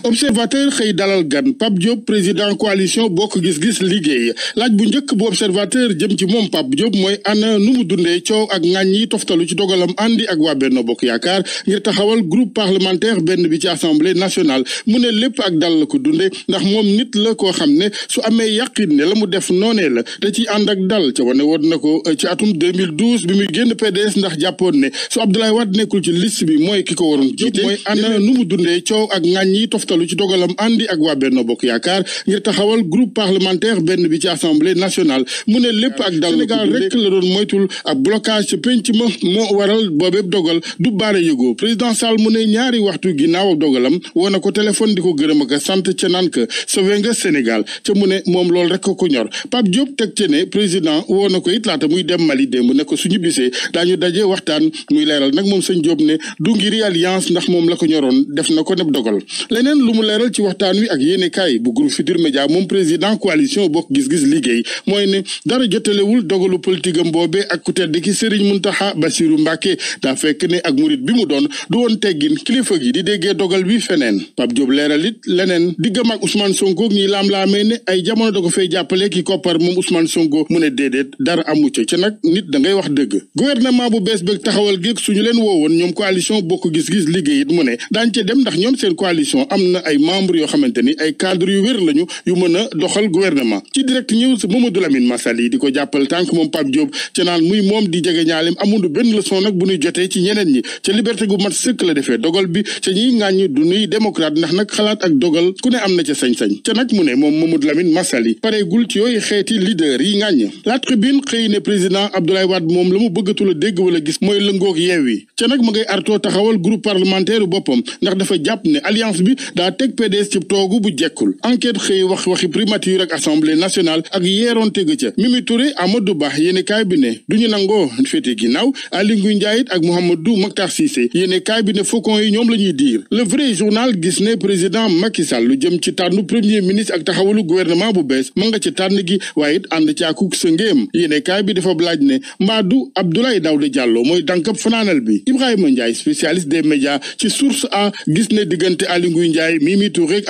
observateur xëy dalal gan Pape Diop président coalition bokk gis-gis liggéey laaj bu njëkk bu observateur jëm ci moom Pape Diop mooy ana nu mu dundee coow ak ŋàññ yi toftalu ci dogalam àndi ak waa Benno Bokk Yaakaar ngir taxawal groupe parlementaire benn bi ci assemblée nationale mu ne lépp ak dal la ko dunde ndax moom nit la koo xam ne su amee yàqin ne la mu def noonee la da ci ànd ak dal ca wane woon na ko ci atum 2012 bi muy génn PDS ndax jàppoon ne su Abdoulaye Wade nekkul ci liste bi mooy ki ko waroon jiite mooy ana nu mu dundee coow ak ŋàññ yi toftalu ci dogalam àndi ak waa Benno Bokk Yaakaar ngir taxawal groupe parlementaire benn bi ci assemblée nationale mu ne lépp ak dal Sénégal rek la doon moytul ab blocage ci penc ma moo waral boobépp dogal du baara yëgoo président Sall mu ne ñaari waxtu ginnaaw ak dogalam woo na ko téléphone di ko gërëm ak sant ca naan ka sauvé nga Sénégal ca mu ne moom loolu rek ko ñor Pape Diop teg ci ne président woo na ko it laata muy dem Mali démb ne ko suñu bisee daañu daje waxtaan muy leeral nag moom sëñ Diop ne du ngiri alliance ndax moom la ko ñoroon def na ko neb dogal leneen lu mu leeral ci waxtaan wi ak yéenekaay bu groupe Futurs Médias moom président coalition bokk gis-gis liggéey mooy ne dara jotalewul dogalu politique am boobee ak ku tedd ki Serigne Mountakha Bassirou Mbacké daa fekk ne ak murit bi mu doon du woon teggin kilifa gi di déggee dogal bi feneen Pape Diop leeral it leneen diggam ak Ousmane Sonko ñi laam-laamee ne ay jamono da ko fay jàppale ki koppar moom Ousmane Sonko mu ne déedéet dara amu ca nag nit da ngay wax dëgg gouvernement bu bees beeg taxawal géeg suñu leen woowoon ñoom coalition bokk gis-gis liggéey it mu ne daañ ca dem ndax ñoom seen coalition am na ay membres yoo xamante ni ay cadre yu wér lañu yu mën a doxal gouvernement ci direct news Mamadou Lamine Massaly di ko jàppal tànk moom Pape Diop ca naan muy moom di jege ñaalem amul benn leçon nag bu ñuy jotee ci ñeneen ñi ca liberté gu mat sëkk la defee dogal bi ca ñiy ŋàññ du nuy démocrate ndax nag xalaat ak dogal ku ne am na ca sañ-sañ ca nag mu ne moom Mamadou Lamine Massaly pareegul ci yooyu xeeti leader yi ŋàññ La Tribune xëy ne président Abdoulaye Wade moom la mu bëggatul a dégg wala gis mooy lëngoog Yewwi ca nag ma ngay artoo taxawal groupe parlementaire boppam ndax dafa jàpp ne alliance bi daa teg PDS ci toogu bu jekkul enquête xëy waxi primature ak assemblée nationale ak yeeroon tëgg ca Mimi Touré Amadou Ba yéene kaay bi ne duñu nangoo féete ginnaaw Aly Ngouille Ndiaye ak Mouhamadou Makhtar Cissé yéene kaay bi ne faucon yi ñoom la ñuy diir le vrai journal gis ne président Macky Sall lu jëm ci tànnu premier ministre ak taxawalu gouvernement bu bees ma nga ci tànn gi waaye it ànd ci akuk sa ngéem yéene kaay bi dafa laaj ne mbaadu Abdoulaye Daouda Diallo mooy dànkab fanaanal bi Ibrahima Ndiaye spécialiste des médias ci source a gis ne diggante Aly Ngouille Ndiaye Mimi Touré ak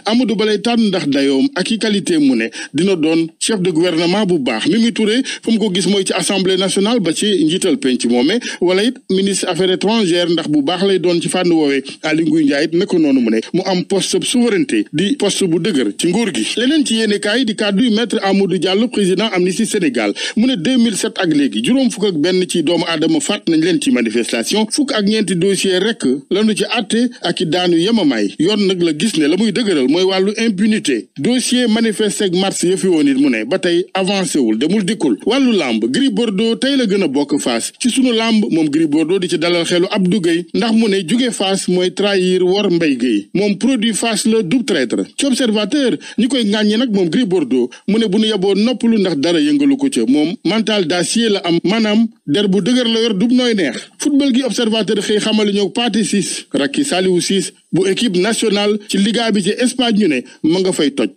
Amadou Ba lay tànn ndax dayoom ak i qualité mu ne dina doon chef de gouvernement bu baax Mimi Touré fu mu ko gis mooy ci assemblée nationale ba ci njiital penc moome wala it ministre affaires étrangères ndax bu baax lay doon ci fànn woowee Aly Ngouille Ndiaye it naka noonu mu ne mu am poste souveraineté di poste bu dëgër ci nguur gi leneen ci yéenekaay di kàddu maître Amadou Diallo président Amnesty Sénégal mu ne 2007 ak léegi juróom fukk ak benn ci doomu aadama faat nañ leen ci manifestation fukk ak ñeenti dossier rek lanu ci àtte ak i daanu yemamaay yoon nag la gis ne la muy dëgëral mooy wàllu impunité dossier manifesté ak mars yëfi woon it mu ne ba tey avancé wul demul dikkul wàllu lamb Gris Bordeaux tey la gën a bokk Fass ci sunu lamb moom Gris Bordeaux di ci dalal xelu Abdou Gueye ndax mu ne jóge Fass mooy trahir war Mbaye Gueye moom produit Fass la du traître ci observateur ñi koy ŋàññi nag moom Gris Bordeaux mu ne bu nu yeboo noppalu ndax dara yëngalu ko ca moom mental d'acier la am maanaam der bu dëgër la yor dub nooy neex football gi observateur xëy xamali ñoo Pathé Ciss rakki Saliou Ciss bu équipe nationale ci liga bi ci Espagne ñu ne ma nga fay toj.